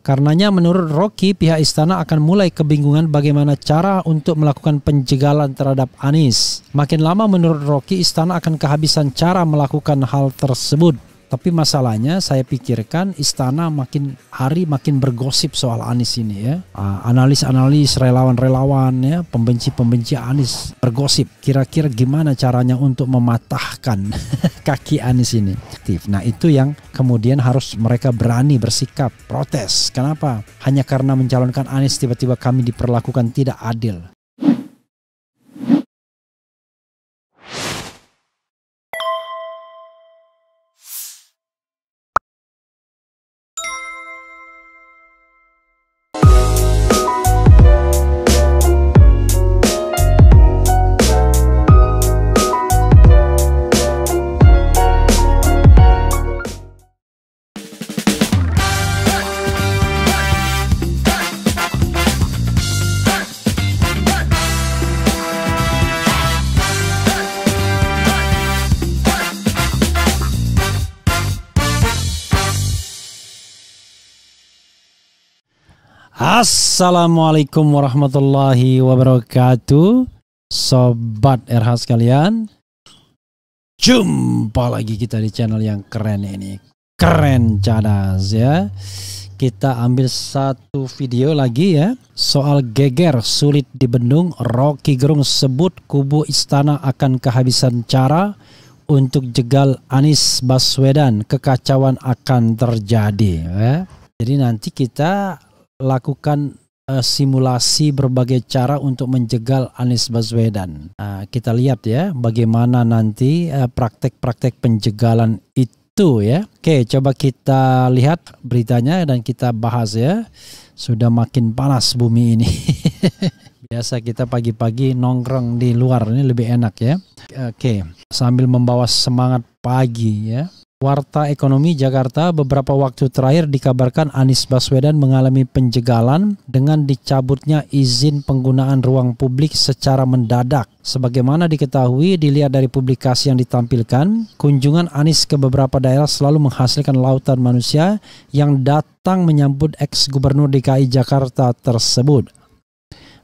Karenanya menurut Rocky, pihak istana akan mulai kebingungan bagaimana cara untuk melakukan penjegalan terhadap Anies. Makin lama menurut Rocky, istana akan kehabisan cara melakukan hal tersebut. Tapi masalahnya saya pikirkan istana makin hari makin bergosip soal Anies ini ya. Analis-analis, relawan-relawan ya, pembenci-pembenci Anies bergosip. Kira-kira gimana caranya untuk mematahkan kaki Anies ini. Nah itu yang kemudian harus mereka berani bersikap protes. Kenapa? Hanya karena mencalonkan Anies tiba-tiba kami diperlakukan tidak adil. Assalamualaikum warahmatullahi wabarakatuh, Sobat RH sekalian. Jumpa lagi kita di channel yang keren ini, Keren Cadas ya. Kita ambil satu video lagi ya, soal geger sulit dibendung. Rocky Gerung sebut kubu istana akan kehabisan cara untuk jegal Anies Baswedan. Kekacauan akan terjadi ya. Jadi nanti kita lakukan simulasi berbagai cara untuk menjegal Anies Baswedan. Kita lihat ya bagaimana nanti praktek-praktek penjegalan itu ya. Oke, coba kita lihat beritanya dan kita bahas ya. Sudah makin panas bumi ini. Biasa kita pagi-pagi nongkrong di luar, ini lebih enak ya. Oke, sambil membawa semangat pagi ya. Warta Ekonomi Jakarta, beberapa waktu terakhir dikabarkan Anies Baswedan mengalami penjegalan dengan dicabutnya izin penggunaan ruang publik secara mendadak. Sebagaimana diketahui dilihat dari publikasi yang ditampilkan, kunjungan Anies ke beberapa daerah selalu menghasilkan lautan manusia yang datang menyambut ex-gubernur DKI Jakarta tersebut.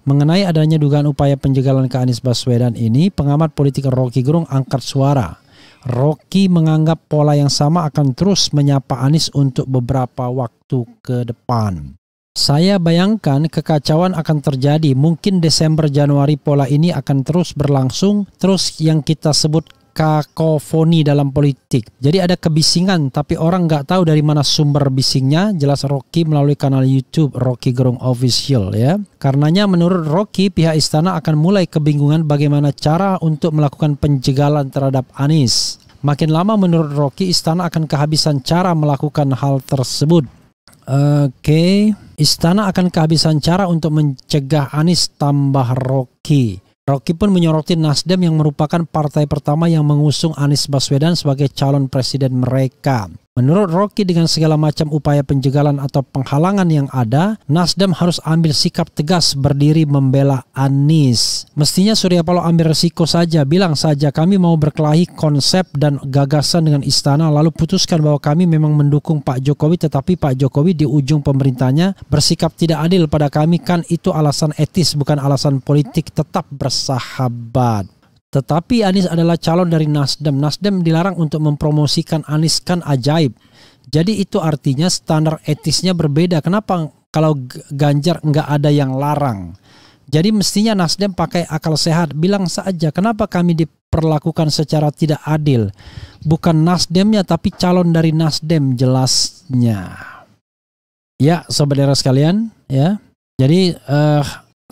Mengenai adanya dugaan upaya penjegalan ke Anies Baswedan ini, pengamat politik Rocky Gerung angkat suara. Rocky menganggap pola yang sama akan terus menyapa Anies untuk beberapa waktu ke depan. Saya bayangkan kekacauan akan terjadi. Mungkin Desember Januari pola ini akan terus berlangsung. Terus yang kita sebut kakofoni dalam politik. Jadi ada kebisingan tapi orang nggak tahu dari mana sumber bisingnya. Jelas Rocky melalui kanal YouTube Rocky Gerung Official ya. Karenanya menurut Rocky, pihak istana akan mulai kebingungan bagaimana cara untuk melakukan penjegalan terhadap Anies. Makin lama menurut Rocky, istana akan kehabisan cara melakukan hal tersebut. Oke, istana akan kehabisan cara untuk mencegah Anies, tambah Rocky. Rocky pun menyoroti Nasdem yang merupakan partai pertama yang mengusung Anies Baswedan sebagai calon presiden mereka. Menurut Rocky, dengan segala macam upaya penjegalan atau penghalangan yang ada, Nasdem harus ambil sikap tegas berdiri membela Anies. Mestinya Surya Paloh ambil resiko saja, bilang saja kami mau berkelahi konsep dan gagasan dengan istana, lalu putuskan bahwa kami memang mendukung Pak Jokowi, tetapi Pak Jokowi di ujung pemerintahnya bersikap tidak adil pada kami, kan itu alasan etis bukan alasan politik, tetap bersahabat. Tetapi Anies adalah calon dari Nasdem. Nasdem dilarang untuk mempromosikan Anies, kan ajaib. Jadi itu artinya standar etisnya berbeda. Kenapa kalau Ganjar nggak ada yang larang? Jadi mestinya Nasdem pakai akal sehat. Bilang saja kenapa kami diperlakukan secara tidak adil. Bukan Nasdemnya tapi calon dari Nasdem jelasnya. Ya Sobat Era sekalian ya. Jadi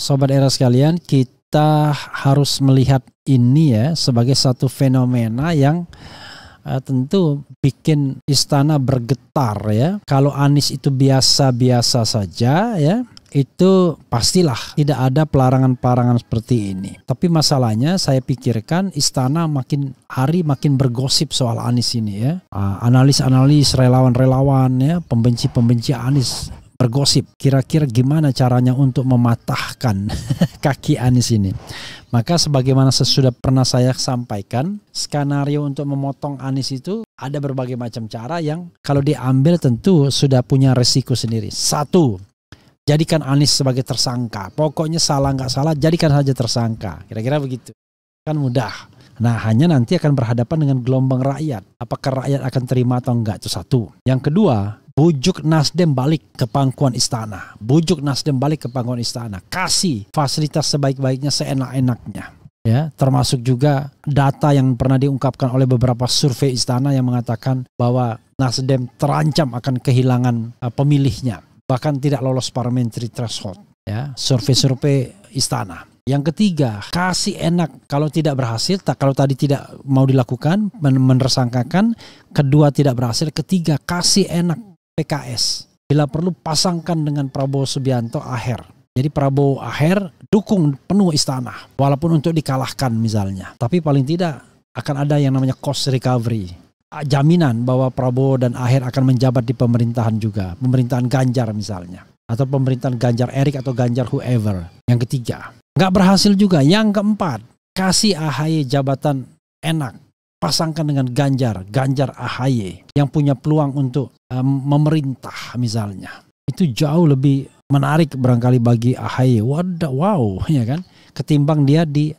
Sobat Era sekalian, kita harus melihat ini ya sebagai satu fenomena yang tentu bikin istana bergetar ya. Kalau Anies itu biasa-biasa saja ya, itu pastilah tidak ada pelarangan-pelarangan seperti ini. Tapi masalahnya saya pikirkan istana makin hari makin bergosip soal Anies ini ya. Analis-analis, relawan-relawan ya, pembenci-pembenci Anies bergosip kira-kira gimana caranya untuk mematahkan kaki Anies ini. Maka sebagaimana sudah pernah saya sampaikan, skenario untuk memotong Anies itu ada berbagai macam cara yang kalau diambil tentu sudah punya resiko sendiri. Satu, jadikan Anies sebagai tersangka. Pokoknya salah nggak salah, jadikan saja tersangka. Kira-kira begitu. Kan mudah. Nah, hanya nanti akan berhadapan dengan gelombang rakyat. Apakah rakyat akan terima atau enggak, itu satu. Yang kedua, bujuk Nasdem balik ke pangkuan istana. Bujuk Nasdem balik ke pangkuan istana. Kasih fasilitas sebaik-baiknya, seenak-enaknya. Ya, termasuk juga data yang pernah diungkapkan oleh beberapa survei istana yang mengatakan bahwa Nasdem terancam akan kehilangan pemilihnya. Bahkan tidak lolos parliamentary threshold. Ya, survei-survei istana. Yang ketiga, kasih enak kalau tidak berhasil, kalau tadi tidak mau dilakukan, menersangkakan. Kedua, tidak berhasil. Ketiga, kasih enak PKS. Bila perlu pasangkan dengan Prabowo Subianto Aher. Jadi Prabowo Aher dukung penuh istana. Walaupun untuk dikalahkan misalnya. Tapi paling tidak akan ada yang namanya cost recovery. Jaminan bahwa Prabowo dan Aher akan menjabat di pemerintahan juga. Pemerintahan Ganjar misalnya. Atau pemerintahan Ganjar Erik atau Ganjar whoever. Yang ketiga. Nggak berhasil juga. Yang keempat, kasih AHY jabatan enak. Pasangkan dengan Ganjar AHY yang punya peluang untuk memerintah misalnya. Itu jauh lebih menarik barangkali bagi AHY. Wow, ya kan? Ketimbang dia di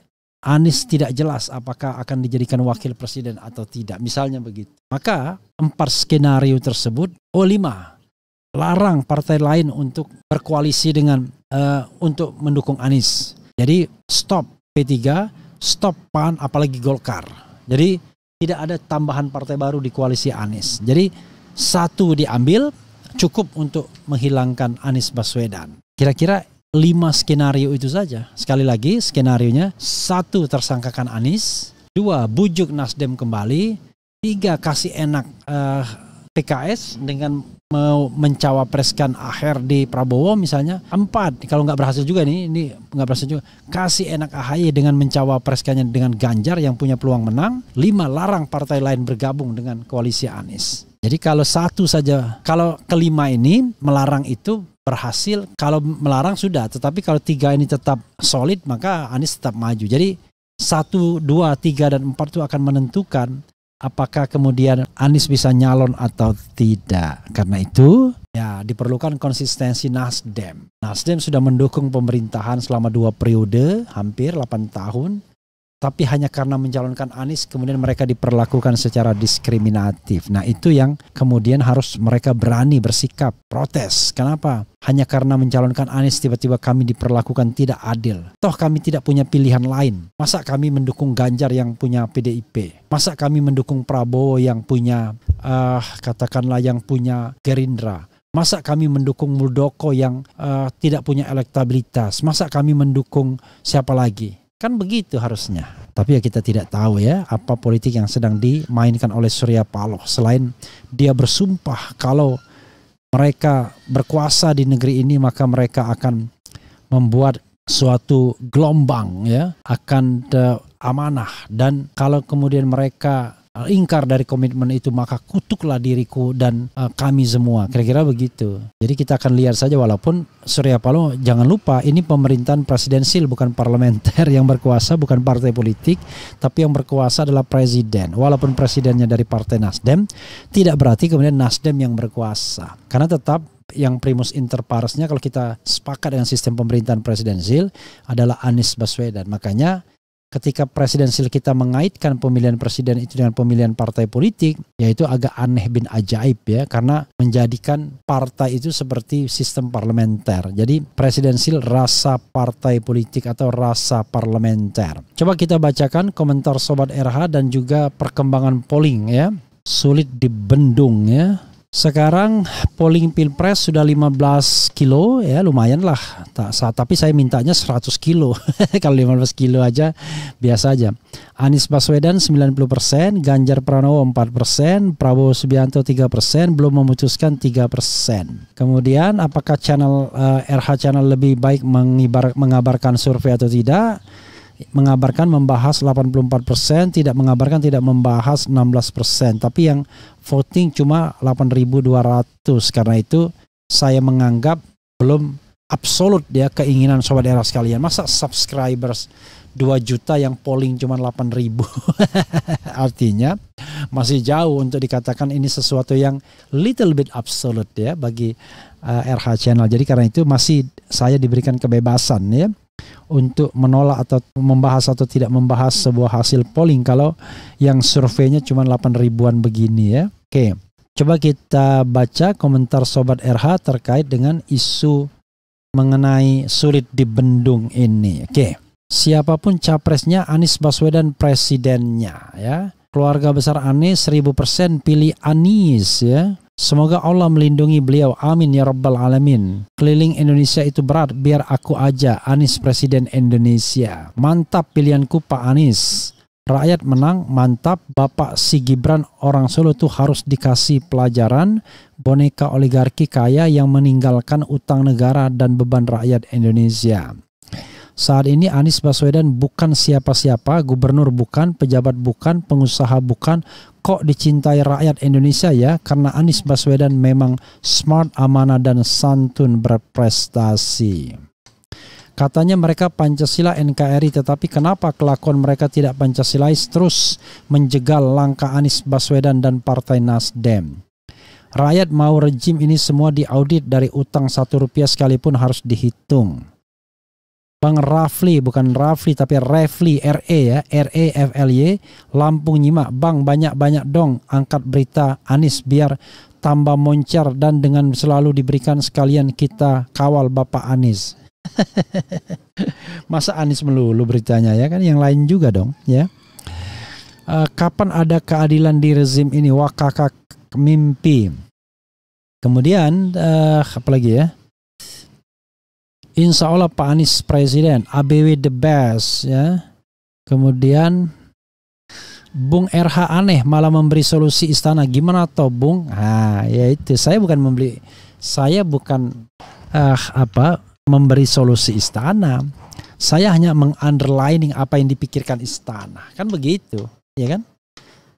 Anies tidak jelas apakah akan dijadikan wakil presiden atau tidak. Misalnya begitu. Maka 4 skenario tersebut, 5. Larang partai lain untuk berkoalisi dengan untuk mendukung Anies. Jadi stop P3, stop PAN, apalagi Golkar. Jadi tidak ada tambahan partai baru di koalisi Anies. Jadi satu diambil cukup untuk menghilangkan Anies Baswedan. Kira-kira 5 skenario itu saja. Sekali lagi skenarionya, 1 tersangkakan Anies, 2 bujuk Nasdem kembali, 3 kasih enak PKS dengan mau mencawapreskan Aher di Prabowo misalnya. 4, kalau nggak berhasil juga ini nggak berhasil juga, kasih enak AHY dengan mencawapreskannya dengan Ganjar yang punya peluang menang. 5, larang partai lain bergabung dengan koalisi Anies. Jadi kalau 1 saja, kalau kelima ini melarang itu berhasil, kalau melarang sudah, tetapi kalau 3 ini tetap solid maka Anies tetap maju. Jadi 1, 2, 3, dan 4 itu akan menentukan apakah kemudian Anies bisa nyalon atau tidak. Karena itu ya diperlukan konsistensi Nasdem. Nasdem sudah mendukung pemerintahan selama 2 periode, hampir 8 tahun. Tapi hanya karena mencalonkan Anies kemudian mereka diperlakukan secara diskriminatif. Nah itu yang kemudian harus mereka berani bersikap, protes. Kenapa? Hanya karena mencalonkan Anies tiba-tiba kami diperlakukan tidak adil. Toh kami tidak punya pilihan lain. Masa kami mendukung Ganjar yang punya PDIP? Masa kami mendukung Prabowo yang punya katakanlah yang punya Gerindra? Masa kami mendukung Muldoko yang tidak punya elektabilitas? Masa kami mendukung siapa lagi? Kan begitu harusnya. Tapi ya kita tidak tahu ya apa politik yang sedang dimainkan oleh Surya Paloh. Selain dia bersumpah kalau mereka berkuasa di negeri ini maka mereka akan membuat suatu gelombang ya, akan amanah, dan kalau kemudian mereka ingkar dari komitmen itu maka kutuklah diriku dan kami semua. Kira-kira begitu. Jadi kita akan lihat saja, walaupun Surya Paloh jangan lupa ini pemerintahan presidensil bukan parlementer, yang berkuasa bukan partai politik tapi yang berkuasa adalah presiden. Walaupun presidennya dari partai Nasdem tidak berarti kemudian Nasdem yang berkuasa. Karena tetap yang primus inter paresnya kalau kita sepakat dengan sistem pemerintahan presidensil adalah Anies Baswedan. Makanya ketika presidensil kita mengaitkan pemilihan presiden itu dengan pemilihan partai politik, yaitu agak aneh bin ajaib ya, karena menjadikan partai itu seperti sistem parlementer. Jadi presidensil rasa partai politik atau rasa parlementer. Coba kita bacakan komentar Sobat RH dan juga perkembangan polling ya. Sulit dibendung ya. Sekarang polling Pilpres sudah 15 kilo ya, lumayan lah. Tapi saya mintanya 100 kilo. Kalau 15 kilo aja biasa aja. Anies Baswedan 90%, Ganjar Pranowo 4%, Prabowo Subianto 3%, belum memutuskan 3%. Kemudian apakah channel RH Channel lebih baik mengabarkan survei atau tidak? Mengabarkan membahas 84%, tidak mengabarkan tidak membahas 16%. Tapi yang voting cuma 8.200. Karena itu saya menganggap belum absolut ya keinginan Sobat Era sekalian. Masa subscribers 2 juta yang polling cuma 8.000. Artinya masih jauh untuk dikatakan ini sesuatu yang little bit absolute ya bagi RH Channel. Jadi karena itu masih saya diberikan kebebasan ya untuk menolak atau membahas atau tidak membahas sebuah hasil polling kalau yang surveinya cuma 8.000-an begini ya. Oke, coba kita baca komentar Sobat RH terkait dengan isu mengenai sulit dibendung ini. Oke, siapapun capresnya, Anies Baswedan presidennya ya. Keluarga besar Anies 1000% pilih Anies ya. Semoga Allah melindungi beliau. Amin ya rabbal alamin. Keliling Indonesia itu berat, biar aku aja Anies presiden Indonesia. Mantap pilihanku Pak Anies. Rakyat menang, mantap. Bapak si Gibran orang Solo tuh harus dikasih pelajaran. Boneka oligarki kaya yang meninggalkan utang negara dan beban rakyat Indonesia. Saat ini Anies Baswedan bukan siapa-siapa, gubernur bukan, pejabat bukan, pengusaha bukan. Kok dicintai rakyat Indonesia ya? Karena Anies Baswedan memang smart, amanah, dan santun berprestasi. Katanya mereka Pancasila NKRI, tetapi kenapa kelakuan mereka tidak Pancasilais terus menjegal langkah Anies Baswedan dan Partai Nasdem? Rakyat mau rejim ini semua diaudit, dari utang 1 rupiah sekalipun harus dihitung. Bang Rafli, bukan Rafli tapi Refli, RE ya, REFLY, Lampung nyimak. Bang, banyak-banyak dong angkat berita Anies biar tambah moncer, dan dengan selalu diberikan sekalian kita kawal Bapak Anies. Masa Anies melulu beritanya ya kan, yang lain juga dong ya. Kapan ada keadilan di rezim ini? Wah kakak mimpi. Kemudian apa lagi ya? Insya Allah Pak Anies presiden, ABW the best ya. Kemudian Bung RH aneh malah memberi solusi istana. Gimana toh Bung? Nah, ya itu saya bukan memberi solusi istana. Saya hanya mengunderlining apa yang dipikirkan istana. Kan begitu, ya kan?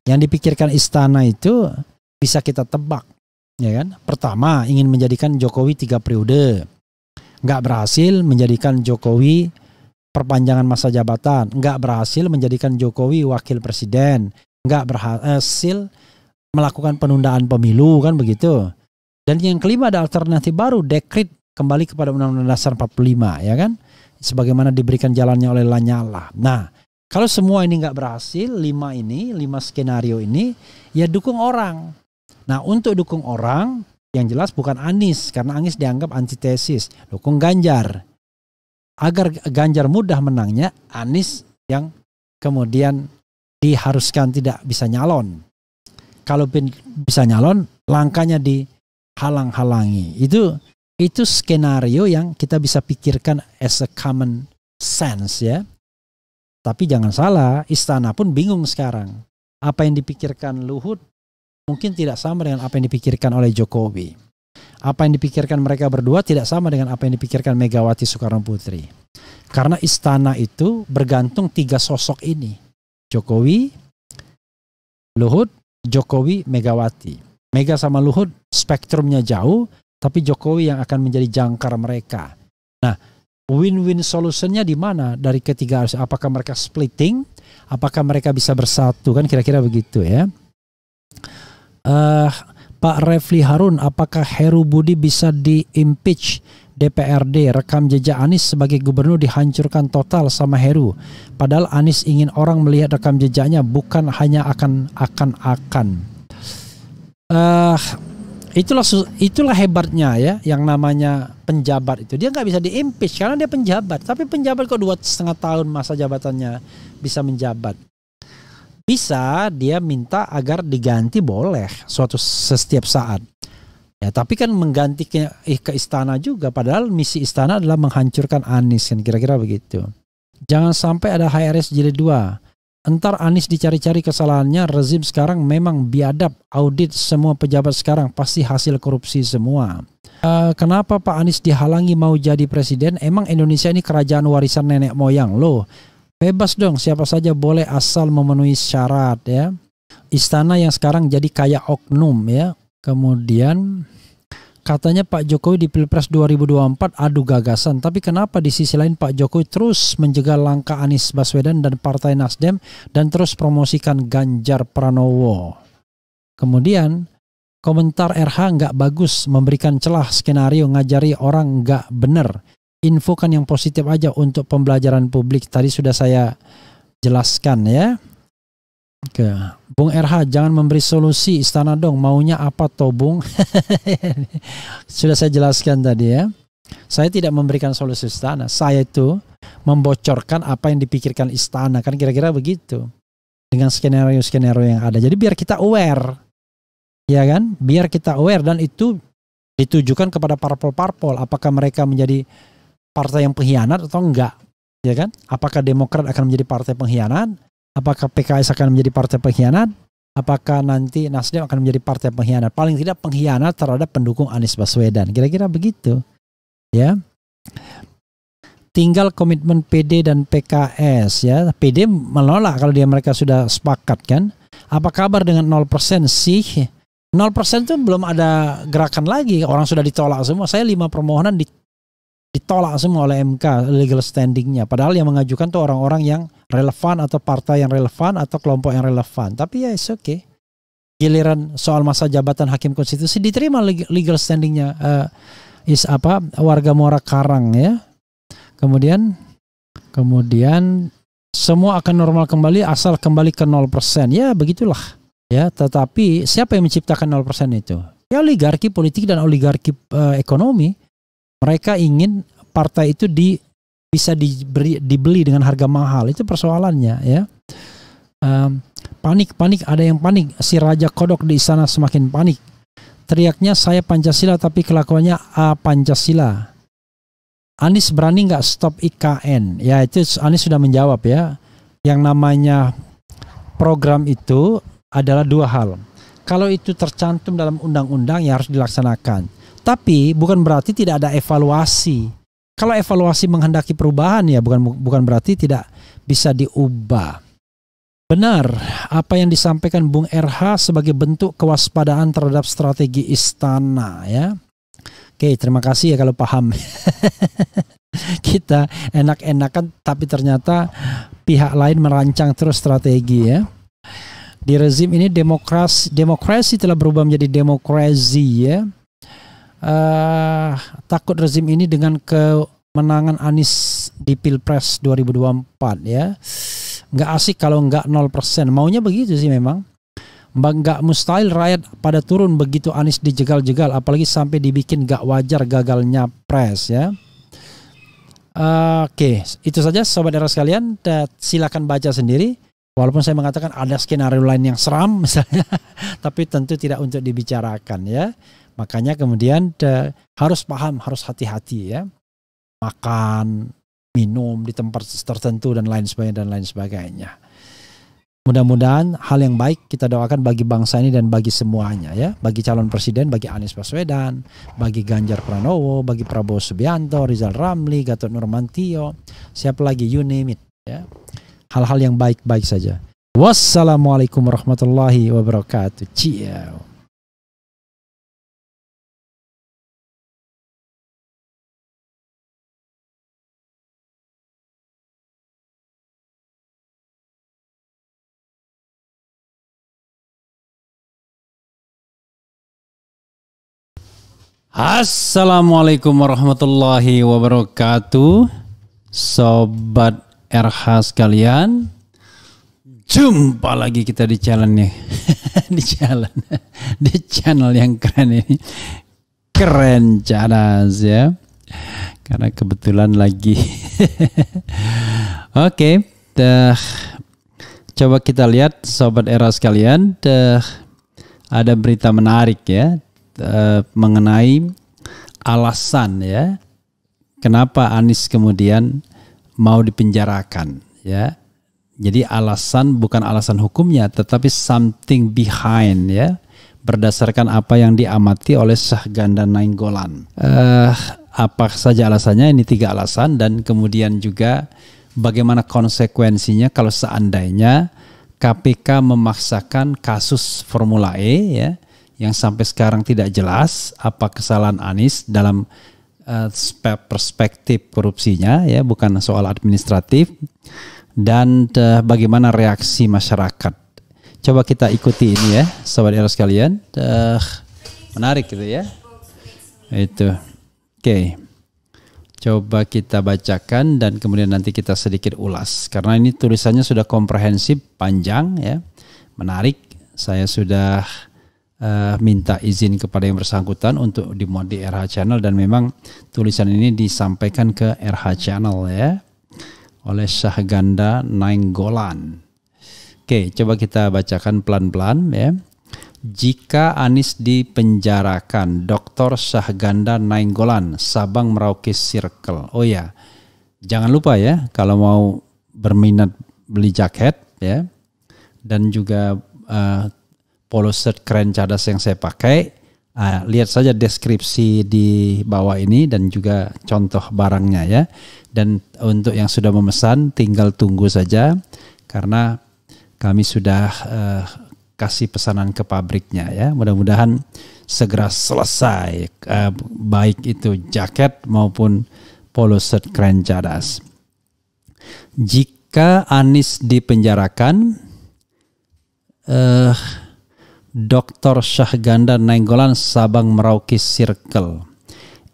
Yang dipikirkan istana itu bisa kita tebak, ya kan? Pertama, ingin menjadikan Jokowi 3 periode. Nggak berhasil menjadikan Jokowi perpanjangan masa jabatan, nggak berhasil menjadikan Jokowi wakil presiden, nggak berhasil melakukan penundaan pemilu, kan begitu. Dan yang kelima ada alternatif baru, dekret kembali kepada Undang-Undang Dasar 45, ya kan, sebagaimana diberikan jalannya oleh Lanyala. Nah, kalau semua ini nggak berhasil, 5 skenario ini, ya dukung orang. Nah, untuk dukung orang, yang jelas bukan Anies, karena Anies dianggap antitesis. Dukung Ganjar. Agar Ganjar mudah menangnya, Anies yang kemudian diharuskan tidak bisa nyalon. Kalau bisa nyalon, langkahnya dihalang-halangi. Itu skenario yang kita bisa pikirkan as a common sense ya. Tapi jangan salah, istana pun bingung sekarang. Apa yang dipikirkan Luhut mungkin tidak sama dengan apa yang dipikirkan oleh Jokowi. Apa yang dipikirkan mereka berdua tidak sama dengan apa yang dipikirkan Megawati Soekarno Putri. Karena istana itu bergantung 3 sosok ini. Jokowi, Luhut, Jokowi, Megawati. Mega sama Luhut spektrumnya jauh, tapi Jokowi yang akan menjadi jangkar mereka. Nah, win-win solutionnya di mana dari ketiga? Apakah mereka splitting? Apakah mereka bisa bersatu? Kan kira-kira begitu ya. Pak Refli Harun, apakah Heru Budi bisa di-impeach DPRD? Rekam jejak Anies sebagai gubernur dihancurkan total sama Heru. Padahal Anies ingin orang melihat rekam jejaknya, bukan hanya akan-akan. Itulah hebatnya ya, yang namanya penjabat itu. Dia nggak bisa di-impeach karena dia penjabat. Tapi penjabat kok 2,5 tahun masa jabatannya bisa menjabat. Bisa dia minta agar diganti, boleh setiap saat. Ya, tapi kan mengganti ke istana juga, padahal misi istana adalah menghancurkan Anies, kan kira-kira begitu. Jangan sampai ada HRS jilid 2. Entar Anies dicari-cari kesalahannya. Rezim sekarang memang biadab, audit semua pejabat sekarang pasti hasil korupsi semua. Kenapa Pak Anies dihalangi mau jadi presiden? Emang Indonesia ini kerajaan warisan nenek moyang loh. Bebas dong, siapa saja boleh asal memenuhi syarat ya. Istana yang sekarang jadi kayak oknum ya. Kemudian Katanya Pak Jokowi di Pilpres 2024 adu gagasan, tapi kenapa di sisi lain Pak Jokowi terus menjegal langkah Anies Baswedan dan Partai Nasdem dan terus promosikan Ganjar Pranowo? Kemudian komentar RH nggak bagus, memberikan celah skenario, ngajari orang nggak bener. Infokan yang positif aja untuk pembelajaran publik. Tadi sudah saya jelaskan ya. Oke. Bung RH, jangan memberi solusi istana dong, maunya apa toh Bung? Sudah saya jelaskan tadi ya. Saya tidak memberikan solusi istana, saya itu membocorkan apa yang dipikirkan istana, kan kira-kira begitu. Dengan skenario-skenario yang ada. Jadi biar kita aware, ya kan? Biar kita aware, dan itu ditujukan kepada parpol-parpol. Apakah mereka menjadi partai yang pengkhianat atau enggak? Ya kan? Apakah Demokrat akan menjadi partai pengkhianat? Apakah PKS akan menjadi partai pengkhianat? Apakah nanti Nasdem akan menjadi partai pengkhianat? Paling tidak pengkhianat terhadap pendukung Anies Baswedan. Kira-kira begitu. Ya. Tinggal komitmen PD dan PKS ya. PD menolak kalau mereka sudah sepakat kan. Apa kabar dengan 0% sih? 0% itu belum ada gerakan lagi. Orang sudah ditolak semua. Saya 5 permohonan ditolak semua oleh MK legal standingnya. Padahal yang mengajukan tuh orang-orang yang relevan atau partai yang relevan atau kelompok yang relevan. Tapi ya it's okay. Giliran soal masa jabatan hakim konstitusi diterima legal standingnya warga Muara Karang ya. Kemudian semua akan normal kembali asal kembali ke 0%. Ya begitulah. Ya, tetapi siapa yang menciptakan 0% itu? Ya oligarki politik dan oligarki ekonomi. Mereka ingin partai itu bisa dibeli dengan harga mahal. Itu persoalannya ya. Panik, ada yang panik. Si Raja Kodok di istana semakin panik. Teriaknya saya Pancasila tapi kelakuannya Pancasila. Anies berani nggak stop IKN? Ya itu Anies sudah menjawab ya. Yang namanya program itu adalah 2 hal. Kalau itu tercantum dalam undang-undang ya harus dilaksanakan. Tapi bukan berarti tidak ada evaluasi. Kalau evaluasi menghendaki perubahan ya bukan berarti tidak bisa diubah. Benar apa yang disampaikan Bung RH sebagai bentuk kewaspadaan terhadap strategi istana ya. Oke, terima kasih ya kalau paham. Kita enak-enakan tapi ternyata pihak lain merancang terus strategi ya. Di rezim ini demokrasi telah berubah menjadi demokrasi ya. Takut rezim ini dengan kemenangan Anies di Pilpres 2024 ya. Nggak asik kalau nggak 0%. Maunya begitu sih memang. Nggak mustahil rakyat pada turun begitu Anies dijegal-jegal. Apalagi sampai dibikin nggak wajar gagalnya pres ya. Oke, itu saja Sobat Era sekalian. Silakan baca sendiri. Walaupun saya mengatakan ada skenario lain yang seram misalnya. Tapi tentu tidak untuk dibicarakan ya. Makanya kemudian harus paham, harus hati-hati ya. Makan, minum di tempat tertentu dan lain sebagainya. Mudah-mudahan hal yang baik kita doakan bagi bangsa ini dan bagi semuanya ya. Bagi calon presiden, bagi Anies Baswedan, bagi Ganjar Pranowo, bagi Prabowo Subianto, Rizal Ramli, Gatot Nurmantio, siapa lagi, you name it ya. Hal-hal yang baik-baik saja. Wassalamualaikum warahmatullahi wabarakatuh. Ciao. Assalamualaikum warahmatullahi wabarakatuh. Sobat RH sekalian, jumpa lagi kita di channel nih. di channel yang keren ini. Keren cadas ya. Karena kebetulan lagi. Oke, coba kita lihat Sobat RH sekalian, ada berita menarik ya. Mengenai alasan ya kenapa Anies kemudian mau dipenjarakan ya. Jadi alasan bukan alasan hukumnya tetapi something behind ya, berdasarkan apa yang diamati oleh Syahganda Nainggolan. Apa saja alasannya? Ini 3 alasan dan kemudian juga bagaimana konsekuensinya kalau seandainya KPK memaksakan kasus Formula E ya, yang sampai sekarang tidak jelas apa kesalahan Anies dalam perspektif korupsinya, ya, bukan soal administratif, dan bagaimana reaksi masyarakat. Coba kita ikuti ini ya, sobat era sekalian. Menarik gitu ya. Itu. Oke. Coba kita bacakan dan kemudian nanti kita sedikit ulas. Karena ini tulisannya sudah komprehensif, panjang ya. Menarik. Saya sudah minta izin kepada yang bersangkutan untuk dimuat di RH Channel, dan memang tulisan ini disampaikan ke RH Channel ya oleh Syahganda Nainggolan. Oke, coba kita bacakan pelan-pelan ya. Jika Anies dipenjarakan, Dr. Syahganda Nainggolan, Sabang Merauke Circle. Oh ya, jangan lupa ya, kalau mau berminat beli jaket ya, dan juga polo shirt keren cadas yang saya pakai, lihat saja deskripsi di bawah ini dan juga contoh barangnya ya. Dan untuk yang sudah memesan tinggal tunggu saja, karena kami sudah kasih pesanan ke pabriknya ya. Mudah-mudahan segera selesai, baik itu jaket maupun polo shirt keren cadas. Jika Anies dipenjarakan, Dr. Syahganda Nainggolan, Sabang Merauke Circle.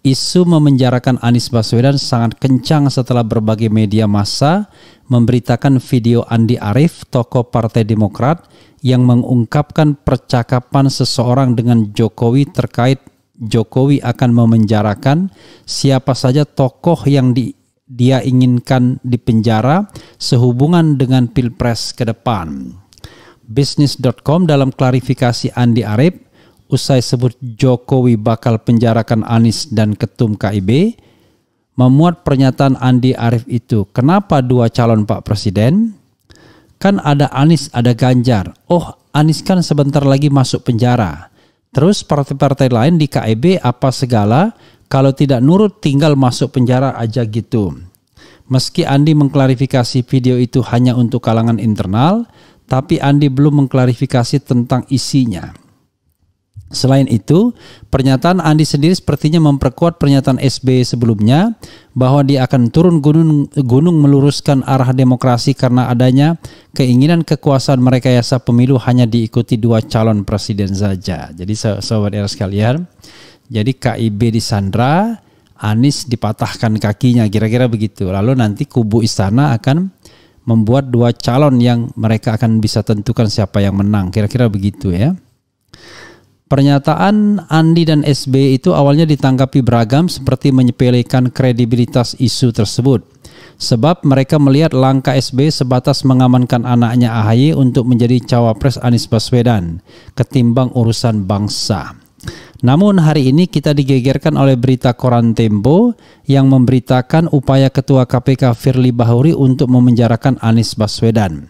Isu memenjarakan Anies Baswedan sangat kencang setelah berbagai media massa memberitakan video Andi Arief, tokoh Partai Demokrat, yang mengungkapkan percakapan seseorang dengan Jokowi terkait Jokowi akan memenjarakan siapa saja tokoh yang dia inginkan dipenjara sehubungan dengan Pilpres ke depan. Business.com dalam klarifikasi Andi Arief usai sebut Jokowi bakal penjarakan Anies dan Ketum KIB, memuat pernyataan Andi Arief itu. Kenapa dua calon Pak Presiden? Kan ada Anies, ada Ganjar. Oh, Anies kan sebentar lagi masuk penjara. Terus partai-partai lain di KIB apa segala, kalau tidak nurut tinggal masuk penjara aja gitu. Meski Andi mengklarifikasi video itu hanya untuk kalangan internal, tapi Andi belum mengklarifikasi tentang isinya. Selain itu, pernyataan Andi sendiri sepertinya memperkuat pernyataan SBY sebelumnya bahwa dia akan turun gunung meluruskan arah demokrasi karena adanya keinginan kekuasaan merekayasa pemilu hanya diikuti dua calon presiden saja. Jadi sobat era sekalian, jadi KIB disandra, Anies dipatahkan kakinya, kira-kira begitu. Lalu nanti kubu istana akan membuat dua calon yang mereka akan bisa tentukan siapa yang menang, kira-kira begitu ya. Pernyataan Andi dan SBY itu awalnya ditanggapi beragam, seperti menyepelekan kredibilitas isu tersebut. Sebab mereka melihat langkah SBY sebatas mengamankan anaknya AHY untuk menjadi cawapres Anies Baswedan ketimbang urusan bangsa. Namun hari ini kita digegerkan oleh berita koran Tempo yang memberitakan upaya Ketua KPK Firly Bahuri untuk memenjarakan Anies Baswedan.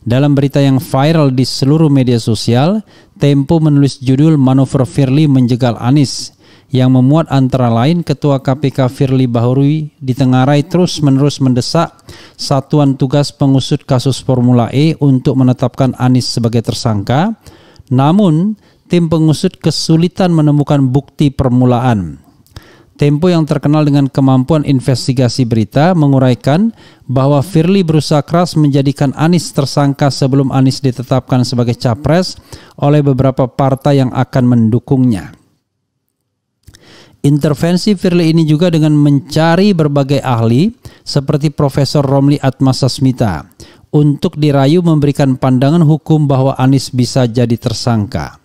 Dalam berita yang viral di seluruh media sosial, Tempo menulis judul Manuver Firly Menjegal Anies, yang memuat antara lain Ketua KPK Firly Bahuri ditengarai terus-menerus mendesak Satuan Tugas Pengusut Kasus Formula E untuk menetapkan Anies sebagai tersangka. Namun, tim pengusut kesulitan menemukan bukti permulaan. Tempo yang terkenal dengan kemampuan investigasi berita menguraikan bahwa Firly berusaha keras menjadikan Anies tersangka sebelum Anies ditetapkan sebagai capres oleh beberapa partai yang akan mendukungnya. Intervensi Firly ini juga dengan mencari berbagai ahli seperti Profesor Romli Atmasasmita untuk dirayu memberikan pandangan hukum bahwa Anies bisa jadi tersangka.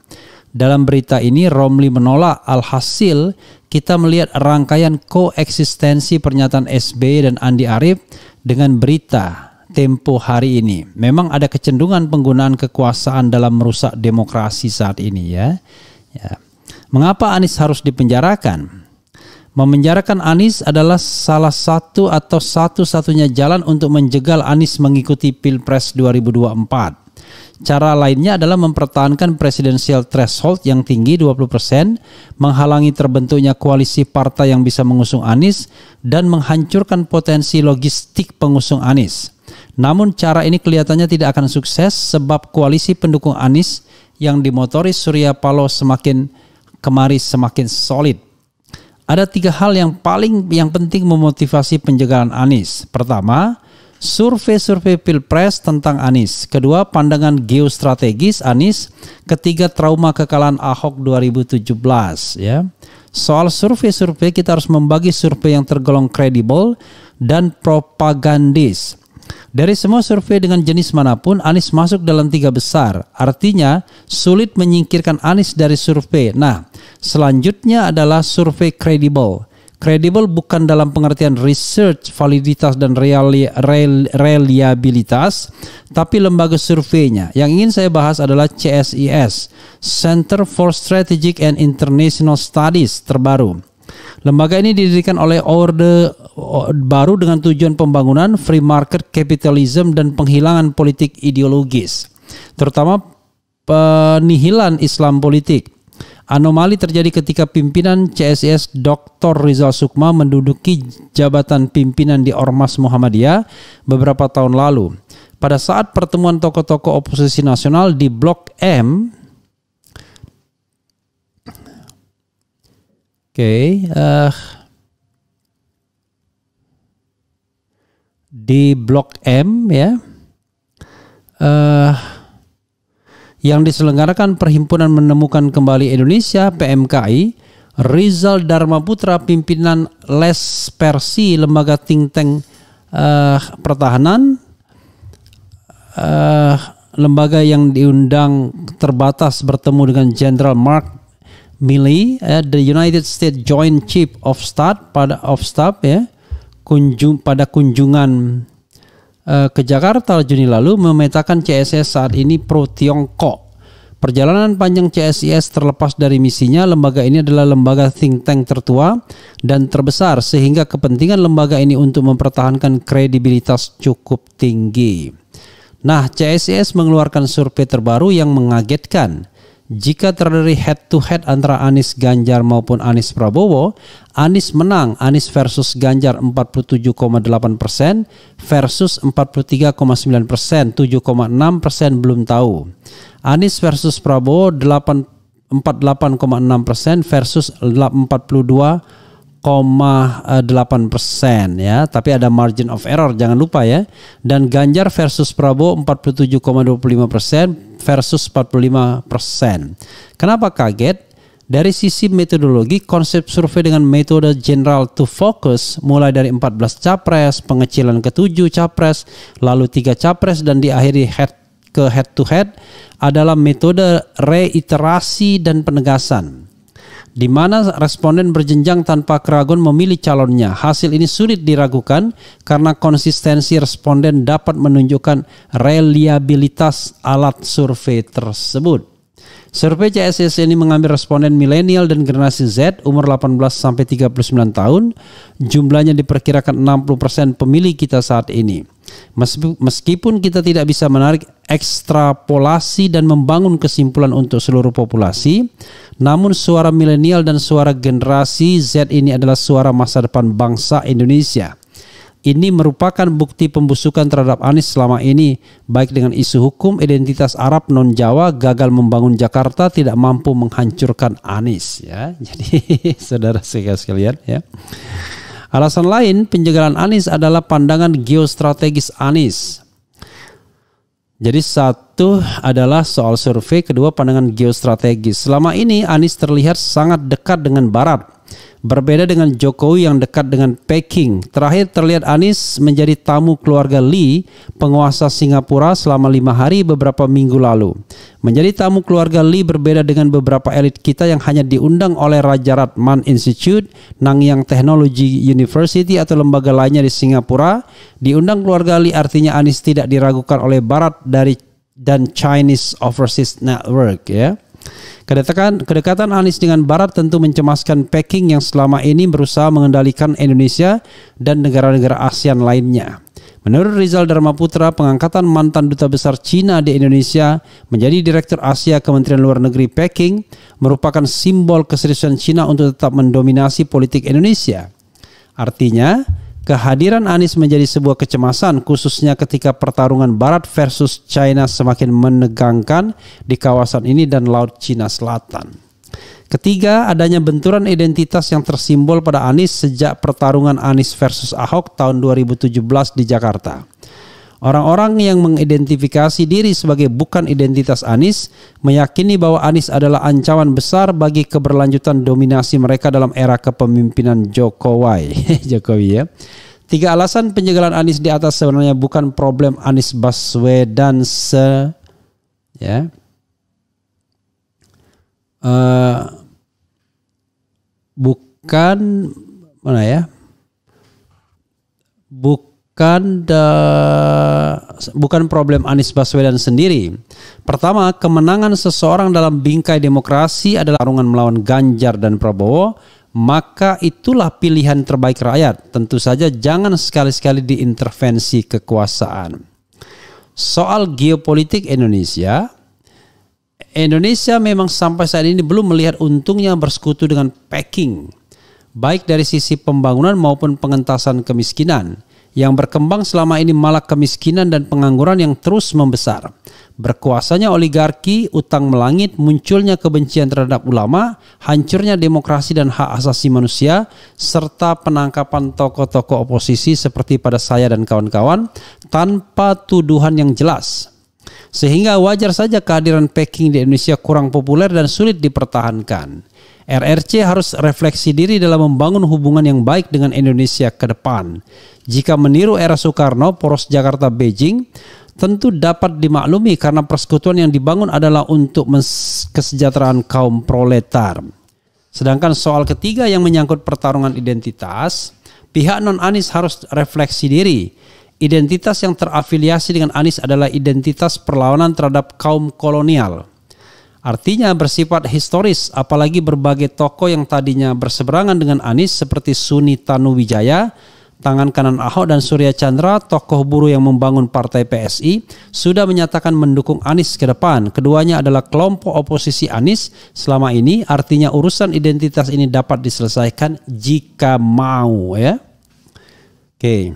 Dalam berita ini Romli menolak, alhasil kita melihat rangkaian koeksistensi pernyataan SBY dan Andi Arief dengan berita Tempo hari ini. Memang ada kecenderungan penggunaan kekuasaan dalam merusak demokrasi saat ini ya. Mengapa Anies harus dipenjarakan? Memenjarakan Anies adalah salah satu atau satu-satunya jalan untuk menjegal Anies mengikuti Pilpres 2024. Cara lainnya adalah mempertahankan presidensial threshold yang tinggi 20%, menghalangi terbentuknya koalisi partai yang bisa mengusung Anies, dan menghancurkan potensi logistik pengusung Anies. Namun cara ini kelihatannya tidak akan sukses sebab koalisi pendukung Anies yang dimotori Surya Paloh semakin kemari semakin solid. Ada 3 hal yang penting memotivasi penjagalan Anies. Pertama, survei Pilpres tentang Anies. Kedua, pandangan geostrategis Anies. Ketiga, trauma kekalahan Ahok 2017. Ya. Soal survei kita harus membagi survei yang tergolong kredibel dan propagandis. Dari semua survei dengan jenis manapun, Anies masuk dalam 3 besar. Artinya, sulit menyingkirkan Anies dari survei. Nah, selanjutnya adalah survei kredibel. Kredibel bukan dalam pengertian research, validitas, dan reliabilitas, tapi lembaga surveinya. Yang ingin saya bahas adalah CSIS, Center for Strategic and International Studies terbaru. Lembaga ini didirikan oleh Orde Baru dengan tujuan pembangunan free market capitalism dan penghilangan politik ideologis, terutama penihilan Islam politik. Anomali terjadi ketika pimpinan CSIS Dr. Rizal Sukma menduduki jabatan pimpinan di Ormas Muhammadiyah beberapa tahun lalu. Pada saat pertemuan tokoh-tokoh oposisi nasional di Blok M, di Blok M ya, yang diselenggarakan Perhimpunan Menemukan Kembali Indonesia (PMKI), Rizal Dharma Putra, pimpinan Les Persi, lembaga think tank pertahanan, lembaga yang diundang terbatas bertemu dengan Jenderal Mark Milley, the United States Joint Chief of Staff pada kunjungan ke Jakarta Juni lalu, memetakan CSIS saat ini pro Tiongkok. Perjalanan panjang CSIS terlepas dari misinya, lembaga ini adalah lembaga think tank tertua dan terbesar, sehingga kepentingan lembaga ini untuk mempertahankan kredibilitas cukup tinggi. Nah, CSIS mengeluarkan survei terbaru yang mengagetkan. Jika terjadi head to head antara Anies Ganjar maupun Anies Prabowo, Anies menang. Anies versus Ganjar 47,8% versus 43,9%, 7,6% belum tahu. Anies versus Prabowo 48,6% versus 42,8% ya, tapi ada margin of error, jangan lupa ya. Dan Ganjar versus Prabowo 47,25% versus 45%. Kenapa kaget? Dari sisi metodologi, konsep survei dengan metode general to focus, mulai dari 14 capres, pengecilan ke-7 capres, lalu 3 capres, dan diakhiri head to head, adalah metode reiterasi dan penegasan, di mana responden berjenjang tanpa keraguan memilih calonnya. Hasil ini sulit diragukan karena konsistensi responden dapat menunjukkan reliabilitas alat survei tersebut. Survei CSIS ini mengambil responden milenial dan generasi Z umur 18-39 tahun. Jumlahnya diperkirakan 60% pemilih kita saat ini. Meskipun kita tidak bisa menarik ekstrapolasi dan membangun kesimpulan untuk seluruh populasi, namun suara milenial dan suara generasi Z ini adalah suara masa depan bangsa Indonesia. Ini merupakan bukti pembusukan terhadap Anies selama ini, baik dengan isu hukum, identitas Arab non-Jawa, gagal membangun Jakarta, tidak mampu menghancurkan Anies ya. Jadi saudara sekalian ya. Alasan lain penjagalan Anies adalah pandangan geostrategis Anies. Jadi satu adalah soal survei, kedua pandangan geostrategis. Selama ini Anies terlihat sangat dekat dengan Barat. Berbeda dengan Jokowi yang dekat dengan Peking. Terakhir terlihat Anies menjadi tamu keluarga Lee, penguasa Singapura, selama 5 hari beberapa minggu lalu. Menjadi tamu keluarga Lee berbeda dengan beberapa elit kita yang hanya diundang oleh Raja Ratman Institute, Nanyang Technology University atau lembaga lainnya di Singapura. Diundang keluarga Lee artinya Anies tidak diragukan oleh Barat dan Chinese Overseas Network ya. Kedekatan Anies dengan Barat tentu mencemaskan Peking yang selama ini berusaha mengendalikan Indonesia dan negara-negara ASEAN lainnya. Menurut Rizal Dharma Putra, pengangkatan mantan duta besar Cina di Indonesia menjadi Direktur Asia Kementerian Luar Negeri Peking merupakan simbol keseriusan Cina untuk tetap mendominasi politik Indonesia. Artinya, Kehadiran Anies menjadi sebuah kecemasan, khususnya ketika pertarungan Barat versus China semakin menegangkan di kawasan ini dan Laut Cina Selatan. Ketiga, adanya benturan identitas yang tersimbol pada Anies sejak pertarungan Anies versus Ahok tahun 2017 di Jakarta. Orang-orang yang mengidentifikasi diri sebagai bukan identitas Anies meyakini bahwa Anies adalah ancaman besar bagi keberlanjutan dominasi mereka dalam era kepemimpinan Jokowi. Jokowi ya. 3 alasan penjagalan Anies di atas sebenarnya bukan problem Anies Baswedan bukan problem Anies Baswedan sendiri. Pertama, kemenangan seseorang dalam bingkai demokrasi adalah pertarungan melawan Ganjar dan Prabowo, maka itulah pilihan terbaik rakyat. Tentu saja jangan sekali-sekali diintervensi kekuasaan. Soal geopolitik Indonesia memang sampai saat ini belum melihat untungnya bersekutu dengan Peking, baik dari sisi pembangunan maupun pengentasan kemiskinan. Yang berkembang selama ini malah kemiskinan dan pengangguran yang terus membesar. Berkuasanya oligarki, utang melangit, munculnya kebencian terhadap ulama, hancurnya demokrasi dan hak asasi manusia, serta penangkapan tokoh-tokoh oposisi seperti pada saya dan kawan-kawan tanpa tuduhan yang jelas. Sehingga wajar saja kehadiran Peking di Indonesia kurang populer dan sulit dipertahankan. RRC harus refleksi diri dalam membangun hubungan yang baik dengan Indonesia ke depan. Jika meniru era Soekarno, poros Jakarta-Beijing tentu dapat dimaklumi karena persekutuan yang dibangun adalah untuk kesejahteraan kaum proletar. Sedangkan soal ketiga yang menyangkut pertarungan identitas, pihak non-Anies harus refleksi diri. Identitas yang terafiliasi dengan Anies adalah identitas perlawanan terhadap kaum kolonial. Artinya bersifat historis, apalagi berbagai tokoh yang tadinya berseberangan dengan Anies seperti Suni Tanuwijaya, tangan kanan Ahok, dan Surya Chandra, tokoh buruh yang membangun partai PSI, sudah menyatakan mendukung Anies ke depan. Keduanya adalah kelompok oposisi Anies selama ini, artinya urusan identitas ini dapat diselesaikan jika mau ya. Oke.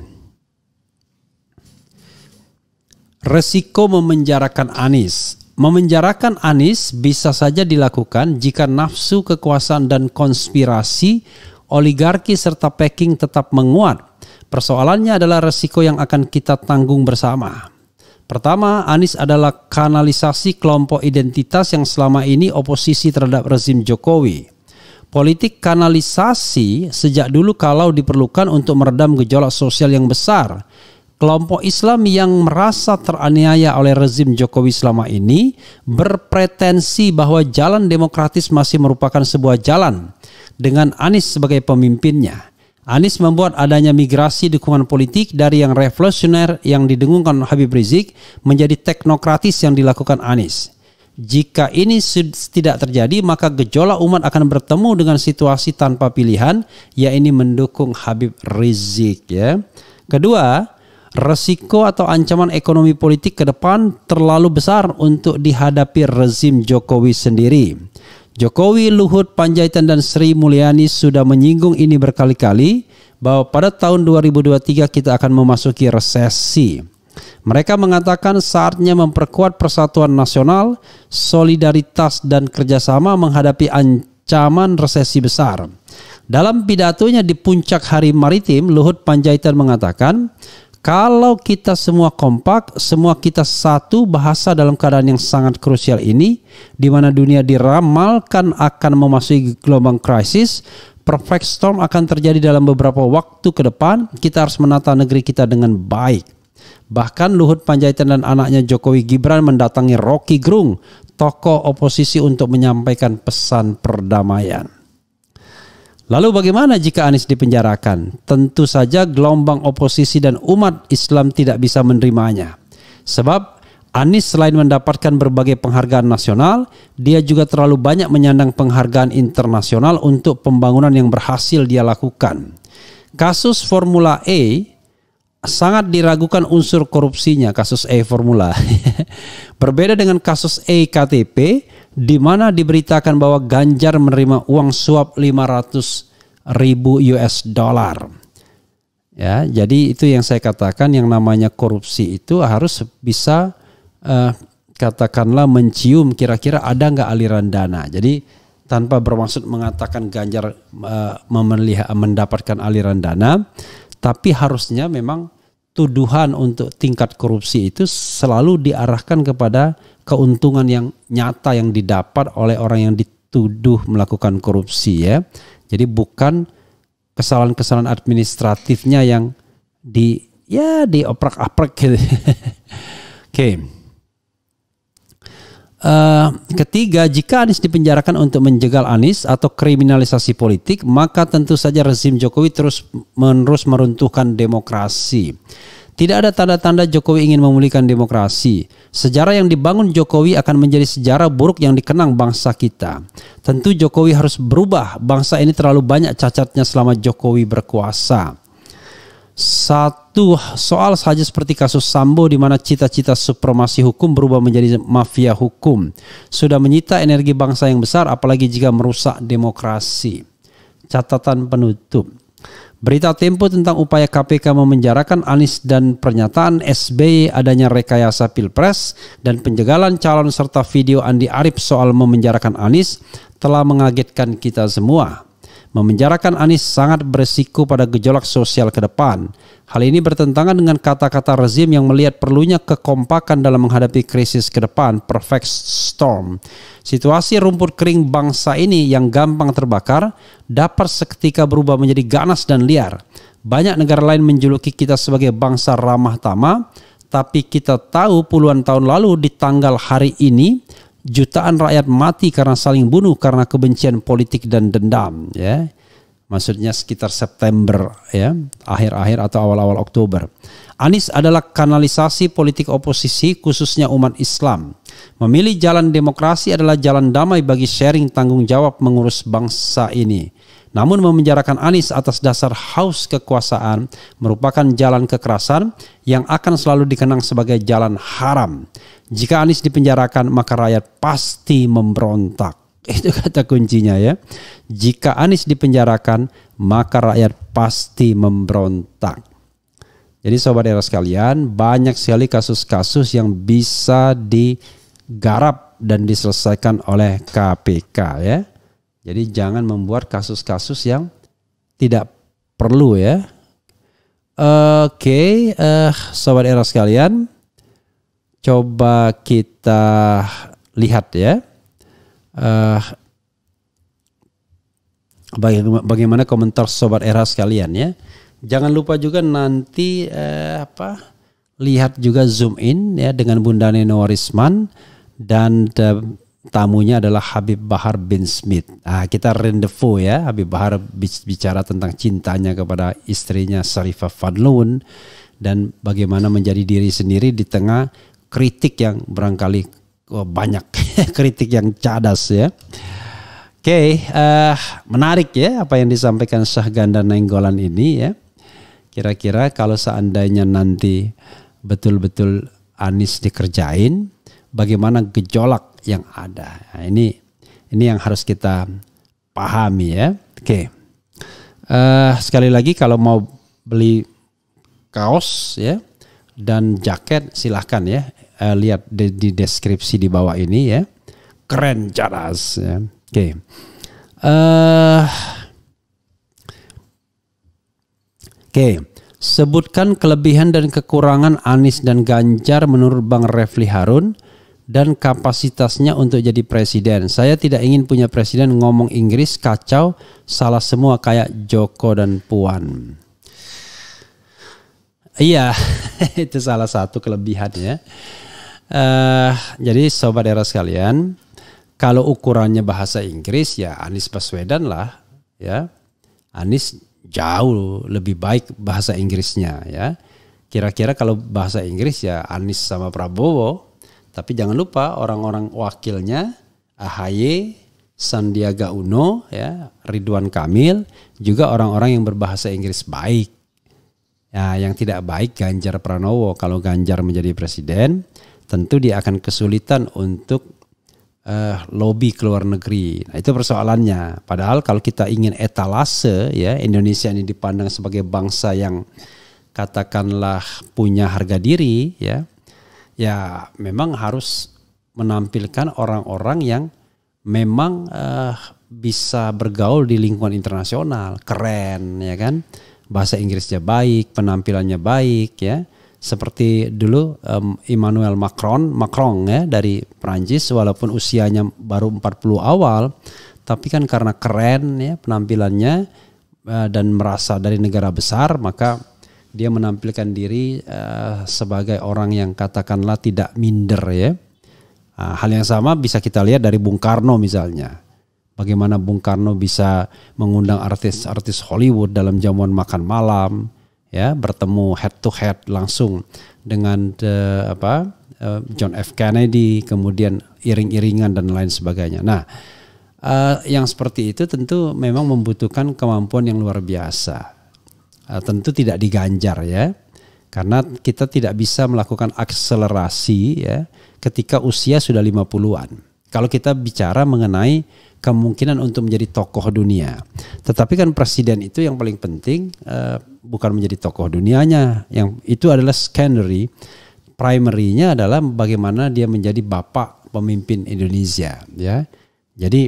Resiko memenjarakan Anies. Memenjarakan Anies bisa saja dilakukan jika nafsu kekuasaan dan konspirasi oligarki serta Peking tetap menguat. Persoalannya adalah resiko yang akan kita tanggung bersama. Pertama, Anies adalah kanalisasi kelompok identitas yang selama ini oposisi terhadap rezim Jokowi. Politik kanalisasi sejak dulu kalau diperlukan untuk meredam gejolak sosial yang besar. Kelompok Islam yang merasa teraniaya oleh rezim Jokowi selama ini berpretensi bahwa jalan demokratis masih merupakan sebuah jalan dengan Anies sebagai pemimpinnya. Anies membuat adanya migrasi dukungan politik dari yang revolusioner yang didengungkan Habib Rizik menjadi teknokratis yang dilakukan Anies. Jika ini tidak terjadi, maka gejolak umat akan bertemu dengan situasi tanpa pilihan, yaitu mendukung Habib Rizik ya. Kedua, resiko atau ancaman ekonomi politik ke depan terlalu besar untuk dihadapi rezim Jokowi sendiri. Jokowi, Luhut Panjaitan dan Sri Mulyani sudah menyinggung ini berkali-kali bahwa pada tahun 2023 kita akan memasuki resesi. Mereka mengatakan saatnya memperkuat persatuan nasional, solidaritas dan kerjasama menghadapi ancaman resesi besar. Dalam pidatonya di Puncak Hari Maritim, Luhut Panjaitan mengatakan, kalau kita semua kompak, semua kita satu bahasa dalam keadaan yang sangat krusial ini, di mana dunia diramalkan akan memasuki gelombang krisis, perfect storm akan terjadi dalam beberapa waktu ke depan, kita harus menata negeri kita dengan baik. Bahkan Luhut Panjaitan dan anaknya Jokowi Gibran mendatangi Rocky Gerung, tokoh oposisi untuk menyampaikan pesan perdamaian. Lalu bagaimana jika Anies dipenjarakan? Tentu saja gelombang oposisi dan umat Islam tidak bisa menerimanya. Sebab Anies selain mendapatkan berbagai penghargaan nasional, dia juga terlalu banyak menyandang penghargaan internasional untuk pembangunan yang berhasil dia lakukan. Kasus Formula E sangat diragukan unsur korupsinya, kasus E Formula. Berbeda dengan kasus E-KTP, di mana diberitakan bahwa Ganjar menerima uang suap $500.000. Ya, jadi itu yang saya katakan, yang namanya korupsi itu harus bisa katakanlah mencium kira-kira ada nggak aliran dana. Jadi tanpa bermaksud mengatakan Ganjar mendapatkan aliran dana, tapi harusnya memang tuduhan untuk tingkat korupsi itu selalu diarahkan kepada keuntungan yang nyata yang didapat oleh orang yang dituduh melakukan korupsi, ya. Jadi bukan kesalahan-kesalahan administratifnya yang dioprak-aprak gitu. Oke. Ketiga, jika Anies dipenjarakan untuk menjegal Anies atau kriminalisasi politik, maka tentu saja rezim Jokowi terus-menerus meruntuhkan demokrasi. Tidak ada tanda-tanda Jokowi ingin memulihkan demokrasi. Sejarah yang dibangun Jokowi akan menjadi sejarah buruk yang dikenang bangsa kita. Tentu Jokowi harus berubah. Bangsa ini terlalu banyak cacatnya selama Jokowi berkuasa. Satu soal saja seperti kasus Sambo, di mana cita-cita supremasi hukum berubah menjadi mafia hukum. Sudah menyita energi bangsa yang besar, apalagi jika merusak demokrasi. Catatan penutup. Berita Tempo tentang upaya KPK memenjarakan Anies dan pernyataan SBY adanya rekayasa Pilpres dan penjagalan calon serta video Andi Arief soal memenjarakan Anies telah mengagetkan kita semua. Memenjarakan Anies sangat beresiko pada gejolak sosial ke depan. Hal ini bertentangan dengan kata-kata rezim yang melihat perlunya kekompakan dalam menghadapi krisis ke depan, perfect storm. Situasi rumput kering bangsa ini yang gampang terbakar dapat seketika berubah menjadi ganas dan liar. Banyak negara lain menjuluki kita sebagai bangsa ramah tamah, tapi kita tahu puluhan tahun lalu di tanggal hari ini jutaan rakyat mati karena saling bunuh karena kebencian politik dan dendam, ya. Maksudnya sekitar September, ya, akhir-akhir atau awal-awal Oktober. Anies adalah kanalisasi politik oposisi khususnya umat Islam. Memilih jalan demokrasi adalah jalan damai bagi sharing tanggung jawab mengurus bangsa ini. Namun memenjarakan Anies atas dasar haus kekuasaan merupakan jalan kekerasan yang akan selalu dikenang sebagai jalan haram. Jika Anies dipenjarakan, maka rakyat pasti memberontak. Itu kata kuncinya, ya. Jika Anies dipenjarakan, maka rakyat pasti memberontak. Jadi sobat era sekalian, banyak sekali kasus-kasus yang bisa digarap dan diselesaikan oleh KPK, ya. Jadi jangan membuat kasus-kasus yang tidak perlu, ya. Oke, sobat era sekalian, coba kita lihat, ya. Bagaimana komentar sobat era sekalian, ya. Jangan lupa juga nanti lihat juga zoom in, ya, dengan Bunda Neno Warisman dan tamunya adalah Habib Bahar bin Smith. Kita rendezvous, ya. Habib Bahar bicara tentang cintanya kepada istrinya Syarifah Fadlun dan bagaimana menjadi diri sendiri di tengah kritik yang barangkali banyak kritik yang cadas, ya. Oke, menarik, ya, apa yang disampaikan Syahganda Nainggolan ini, ya. Kira-kira kalau seandainya nanti betul-betul Anies dikerjain, bagaimana gejolak yang ada. Nah, ini yang harus kita pahami, ya. Oke. Sekali lagi, kalau mau beli kaos, ya, dan jaket silahkan, ya. Lihat di deskripsi di bawah ini, ya. Keren, cadas, ya. Oke. Oke. Sebutkan kelebihan dan kekurangan Anies dan Ganjar menurut Bang Refli Harun dan kapasitasnya untuk jadi presiden. Saya tidak ingin punya presiden ngomong Inggris kacau, salah semua kayak Joko dan Puan. Iya, itu salah satu kelebihannya. Jadi sobat era sekalian, kalau ukurannya bahasa Inggris, ya Anies Baswedan lah, ya. Anies jauh lebih baik bahasa Inggrisnya, ya. Kira-kira kalau bahasa Inggris, ya Anies sama Prabowo. Tapi jangan lupa orang-orang wakilnya AHY, Sandiaga Uno, ya, Ridwan Kamil, juga orang-orang yang berbahasa Inggris baik. Ya, yang tidak baik Ganjar Pranowo. Kalau Ganjar menjadi presiden, tentu dia akan kesulitan untuk lobby ke luar negeri. Nah, itu persoalannya. Padahal kalau kita ingin etalase, ya, Indonesia ini dipandang sebagai bangsa yang katakanlah punya harga diri, ya memang harus menampilkan orang-orang yang memang bisa bergaul di lingkungan internasional, keren, ya kan, bahasa Inggrisnya baik, penampilannya baik, ya. Seperti dulu Emmanuel Macron ya, dari Prancis, walaupun usianya baru 40 awal, tapi kan karena keren, ya, penampilannya dan merasa dari negara besar, maka dia menampilkan diri sebagai orang yang katakanlah tidak minder, ya. Hal yang sama bisa kita lihat dari Bung Karno misalnya. Bagaimana Bung Karno bisa mengundang artis-artis Hollywood dalam jamuan makan malam, ya, bertemu head to head langsung dengan John F. Kennedy, kemudian iring-iringan dan lain sebagainya. Nah, yang seperti itu tentu memang membutuhkan kemampuan yang luar biasa. Tentu tidak diganjar, ya, karena kita tidak bisa melakukan akselerasi, ya, ketika usia sudah 50-an. Kalau kita bicara mengenai kemungkinan untuk menjadi tokoh dunia. Tetapi kan presiden itu yang paling penting bukan menjadi tokoh dunianya. Yang itu adalah secondary. Primary-nya adalah bagaimana dia menjadi bapak pemimpin Indonesia, ya. Jadi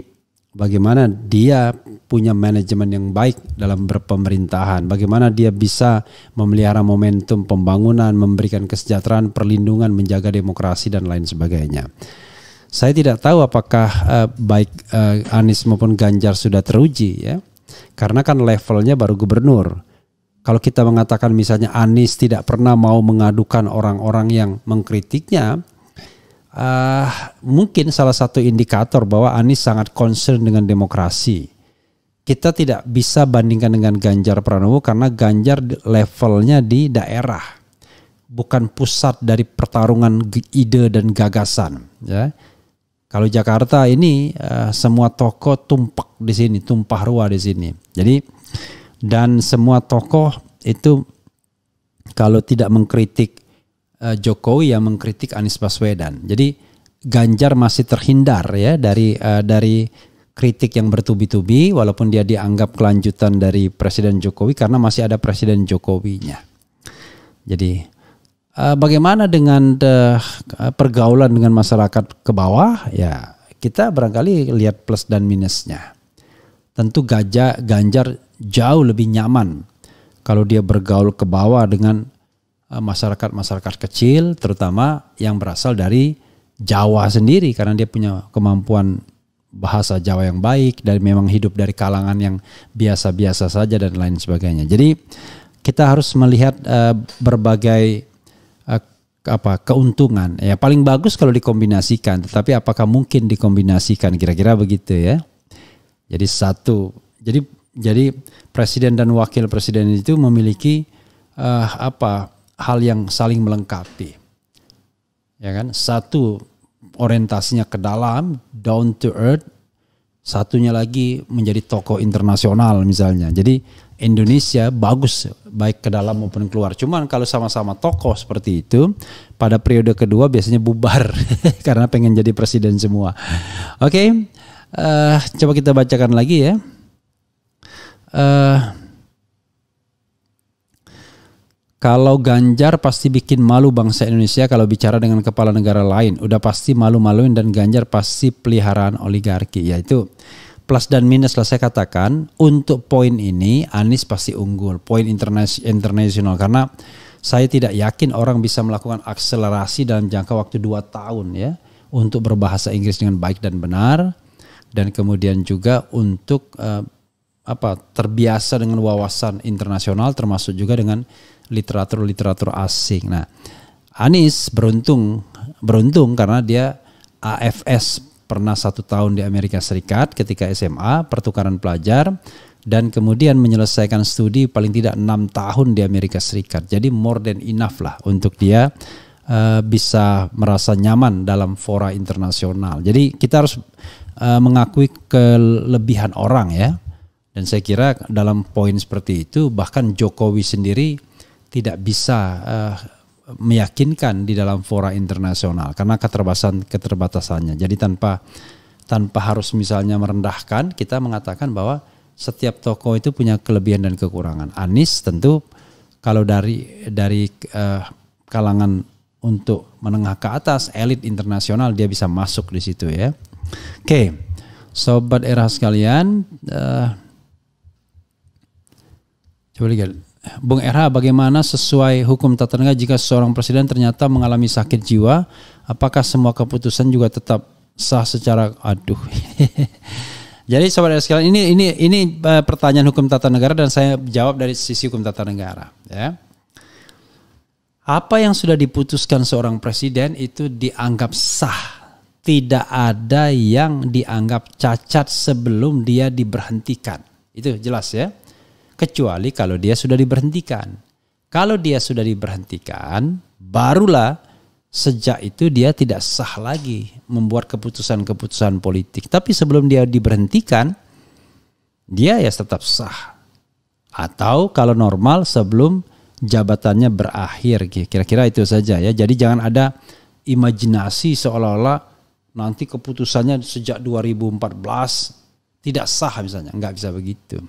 bagaimana dia punya manajemen yang baik dalam berpemerintahan, bagaimana dia bisa memelihara momentum pembangunan, memberikan kesejahteraan, perlindungan, menjaga demokrasi dan lain sebagainya. Saya tidak tahu apakah baik Anies maupun Ganjar sudah teruji, ya, karena kan levelnya baru gubernur. Kalau kita mengatakan misalnya Anies tidak pernah mau mengadukan orang-orang yang mengkritiknya, mungkin salah satu indikator bahwa Anies sangat concern dengan demokrasi. Kita tidak bisa bandingkan dengan Ganjar Pranowo karena Ganjar levelnya di daerah, bukan pusat dari pertarungan ide dan gagasan, ya. Kalau Jakarta ini semua tokoh tumpak di sini, tumpah ruah di sini. Jadi dan semua tokoh itu kalau tidak mengkritik Jokowi, ya mengkritik Anies Baswedan. Jadi Ganjar masih terhindar, ya, dari kritik yang bertubi-tubi, walaupun dia dianggap kelanjutan dari Presiden Jokowi karena masih ada Presiden Jokowinya. Jadi bagaimana dengan pergaulan dengan masyarakat ke bawah, ya kita barangkali lihat plus dan minusnya. Tentu Ganjar jauh lebih nyaman kalau dia bergaul ke bawah dengan masyarakat kecil, terutama yang berasal dari Jawa sendiri, karena dia punya kemampuan bahasa Jawa yang baik dan memang hidup dari kalangan yang biasa-biasa saja dan lain sebagainya. Jadi kita harus melihat berbagai keuntungan. Ya paling bagus kalau dikombinasikan, tetapi apakah mungkin dikombinasikan, kira-kira begitu, ya. Jadi jadi presiden dan wakil presiden itu memiliki hal yang saling melengkapi. Ya kan? Satu orientasinya ke dalam, down to earth. Satunya lagi menjadi tokoh internasional misalnya. Jadi Indonesia bagus baik ke dalam maupun keluar. Cuman kalau sama-sama tokoh seperti itu, pada periode kedua biasanya bubar karena pengen jadi presiden semua. Oke, coba kita bacakan lagi, ya. Kalau Ganjar pasti bikin malu bangsa Indonesia kalau bicara dengan kepala negara lain. Udah pasti malu-maluin, dan Ganjar pasti peliharaan oligarki. Yaitu plus dan minus lah saya katakan. Untuk poin ini Anies pasti unggul, poin internasional, karena saya tidak yakin orang bisa melakukan akselerasi dalam jangka waktu 2 tahun, ya, untuk berbahasa Inggris dengan baik dan benar, dan kemudian juga untuk terbiasa dengan wawasan internasional, termasuk juga dengan literatur asing. Nah, Anies beruntung karena dia AFS, pernah 1 tahun di Amerika Serikat ketika SMA, pertukaran pelajar, dan kemudian menyelesaikan studi paling tidak 6 tahun di Amerika Serikat. Jadi more than enough lah untuk dia bisa merasa nyaman dalam fora internasional. Jadi kita harus mengakui kelebihan orang, ya. Dan saya kira dalam poin seperti itu bahkan Jokowi sendiri tidak bisa meyakinkan di dalam fora internasional karena keterbatasannya. Jadi tanpa harus misalnya merendahkan, kita mengatakan bahwa setiap tokoh itu punya kelebihan dan kekurangan. Anies tentu kalau dari kalangan untuk menengah ke atas, elit internasional, dia bisa masuk di situ ya. Oke, sobat era sekalian, coba lihat. Bung RH, bagaimana sesuai hukum tata negara jika seorang presiden ternyata mengalami sakit jiwa, apakah semua keputusan juga tetap sah secara Jadi sobat sekalian, ini pertanyaan hukum tata negara dan saya jawab dari sisi hukum tata negara ya. Apa yang sudah diputuskan seorang presiden itu dianggap sah. Tidak ada yang dianggap cacat sebelum dia diberhentikan. Itu jelas ya. Kecuali kalau dia sudah diberhentikan. Kalau dia sudah diberhentikan, barulah sejak itu dia tidak sah lagi membuat keputusan-keputusan politik. Tapi sebelum dia diberhentikan, dia ya tetap sah. Atau kalau normal sebelum jabatannya berakhir. Kira-kira itu saja ya. Jadi jangan ada imajinasi seolah-olah nanti keputusannya sejak 2014 tidak sah misalnya. Enggak bisa begitu.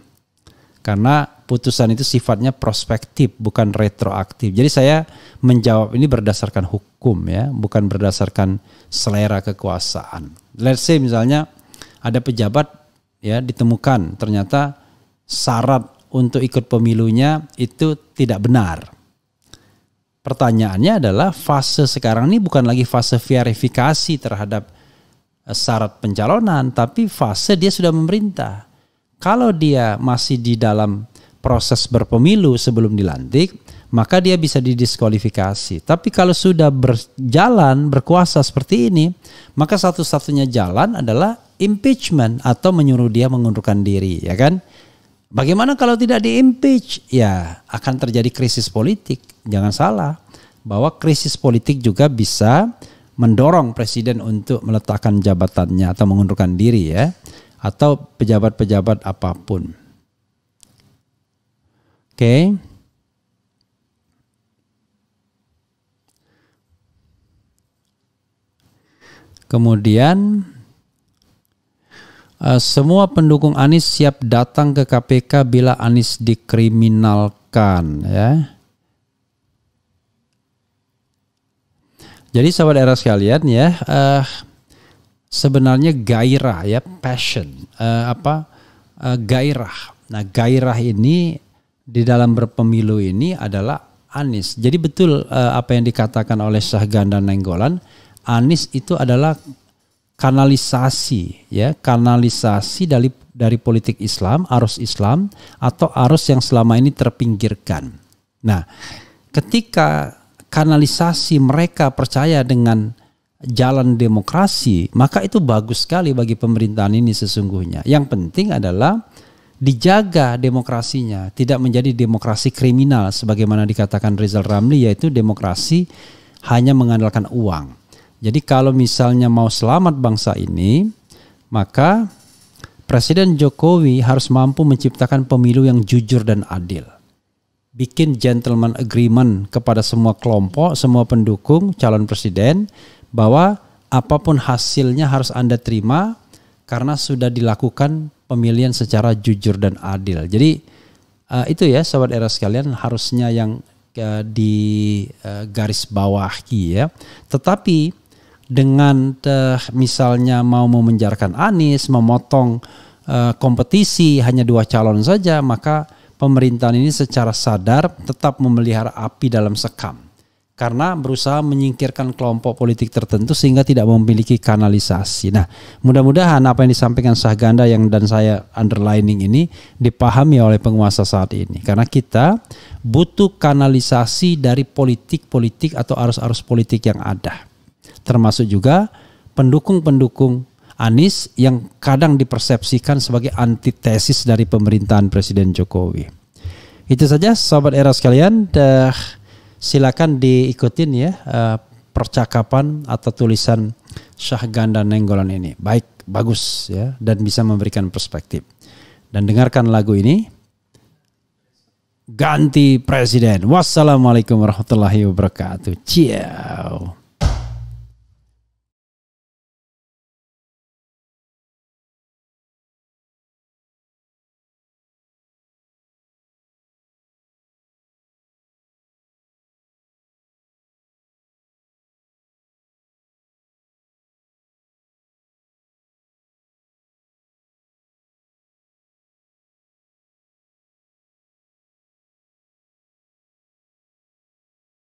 Karena putusan itu sifatnya prospektif, bukan retroaktif. Jadi saya menjawab ini berdasarkan hukum ya, bukan berdasarkan selera kekuasaan. Let's say misalnya ada pejabat ya ditemukan ternyata syarat untuk ikut pemilunya itu tidak benar. Pertanyaannya adalah fase sekarang ini bukan lagi fase verifikasi terhadap syarat pencalonan, tapi fase dia sudah memerintah. Kalau dia masih di dalam proses berpemilu sebelum dilantik, maka dia bisa didiskualifikasi. Tapi kalau sudah berjalan, berkuasa seperti ini, maka satu-satunya jalan adalah impeachment atau menyuruh dia mengundurkan diri, ya kan? Bagaimana kalau tidak di-impeach? Ya, akan terjadi krisis politik. Jangan salah, bahwa krisis politik juga bisa mendorong presiden untuk meletakkan jabatannya atau mengundurkan diri ya. Atau pejabat-pejabat apapun. Oke. Kemudian semua pendukung Anies siap datang ke KPK bila Anies dikriminalkan ya. Jadi sahabat era sekalian ya, sebenarnya gairah ya, passion, gairah. Nah, gairah ini di dalam berpemilu ini adalah Anies. Jadi betul apa yang dikatakan oleh Syahganda Nainggolan, Anies itu adalah kanalisasi ya, kanalisasi dari politik Islam, arus Islam atau arus yang selama ini terpinggirkan. Nah, ketika kanalisasi mereka percaya dengan jalan demokrasi, maka itu bagus sekali bagi pemerintahan ini sesungguhnya. Yang penting adalah dijaga demokrasinya, tidak menjadi demokrasi kriminal sebagaimana dikatakan Rizal Ramli, yaitu demokrasi hanya mengandalkan uang. Jadi kalau misalnya mau selamat bangsa ini, maka Presiden Jokowi harus mampu menciptakan pemilu yang jujur dan adil. Bikin gentleman agreement kepada semua kelompok, semua pendukung calon presiden, bahwa apapun hasilnya harus Anda terima karena sudah dilakukan pemilihan secara jujur dan adil. Jadi itu ya sahabat era sekalian, harusnya yang di garis bawahi ya. Tetapi dengan misalnya mau memenjarakan Anies, memotong kompetisi hanya 2 calon saja, maka pemerintahan ini secara sadar tetap memelihara api dalam sekam. Karena berusaha menyingkirkan kelompok politik tertentu sehingga tidak memiliki kanalisasi. Nah, mudah-mudahan apa yang disampaikan Syahganda dan saya underlining ini dipahami oleh penguasa saat ini. Karena kita butuh kanalisasi dari politik-politik atau arus-arus politik yang ada. Termasuk juga pendukung-pendukung Anies yang kadang dipersepsikan sebagai antitesis dari pemerintahan Presiden Jokowi. Itu saja sahabat era sekalian. Silakan diikutin ya percakapan atau tulisan Syahganda Nainggolan ini. Baik, bagus ya, dan bisa memberikan perspektif. Dan dengarkan lagu ini. ganti presiden. Wassalamualaikum warahmatullahi wabarakatuh. Ciao.